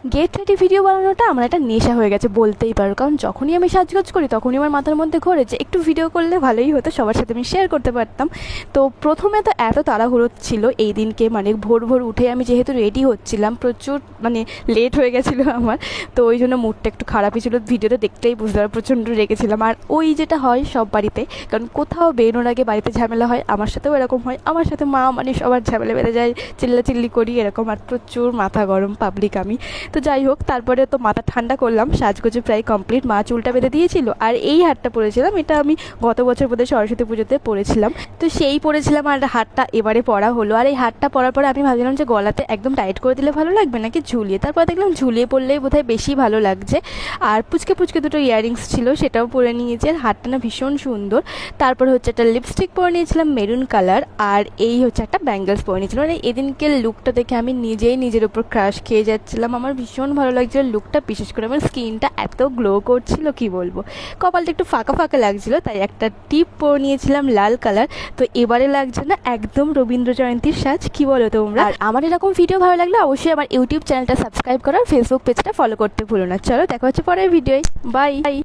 Get ready video বানানোটা আমার একটা নেশা হয়ে গেছে বলতেই পারো, কারণ যখনই আমি সাজগোজ করি তখনই আমার মাথার মধ্যে ঘোরে যে একটু ভিডিও করলে ভালোই হতো, সবার সাথে আমি শেয়ার করতে পারতাম। তো প্রথমে তো এত তাড়াহুড়ো ছিল এই দিনকে, মানে ভোর ভোর উঠে আমি যেহেতু রেডি হচ্ছিলাম, প্রচুর মানে লেট হয়ে গেছিলো আমার, তো ওই জন্য মুডটা একটু খারাপই ছিল। ভিডিওটা দেখলেই বুঝতে পারো প্রচণ্ড রেগেছিলাম। আর ওই যেটা হয় সব বাড়িতে, কারণ কোথাও বেরোনোর আগে বাড়িতে ঝামেলা হয়, আমার সাথেও এরকম হয়, আমার সাথে মা মানে সবার ঝামেলা বেড়ে যায়, চিল্লাচিল্লি করি এরকম, আর প্রচুর মাথা গরম পাবলিক আমি। তো যাই হোক, তারপরে তো মাথা ঠান্ডা করলাম, সাজগোজে প্রায় কমপ্লিট, মা চুলটা বেঁধে দিয়েছিল। আর এই হারটা পরেছিলাম, এটা আমি গত বছর বোধহয় সরস্বতী পুজোতে পরেছিলাম, তো সেই পরেছিলাম। আর হারটা এবারে পরা হলো। আর এই হারটা পরার পরে আমি ভাবছিলাম যে গলাতে একদম টাইট করে দিলে ভালো লাগবে নাকি ঝুলিয়ে, তারপর দেখলাম ঝুলিয়ে পরলেই বোধহয় বেশি ভালো লাগছে। আর পুচকে পুচকে দুটো ইয়াররিংস ছিল, সেটাও পরে নিয়েছি। আর হারটা না ভীষণ সুন্দর। তারপর হচ্ছে একটা লিপস্টিক পরে নিয়েছিলাম মেরুন কালার, আর এই হচ্ছে একটা ব্যাঙ্গলস পরে নিয়েছিলাম। মানে এদিনকে লুকটা দেখে আমি নিজেই নিজের উপর ক্রাশ খেয়ে যাচ্ছিলাম। আমার ভীষণ ভালো লাগছিল লুকটা, বিশেষ করে আমার স্কিনটা এত গ্লো করছিল কি বলবো। কপালটা একটু ফাঁকা ফাঁকা লাগছিল, তাই একটা টিপ পরে নিয়েছিলাম লাল কালার। তো এবারে লাগছে না একদম রবীন্দ্র জয়ন্তীর সাজ, কি বলো তোমরা? আর আমার এরকম ভিডিও ভালো লাগলে অবশ্যই আমার ইউটিউব চ্যানেলটা সাবস্ক্রাইব করো আর ফেসবুক পেজটা ফলো করতে ভুলো না। চলো দেখা হচ্ছে পরের ভিডিওয়, বাই।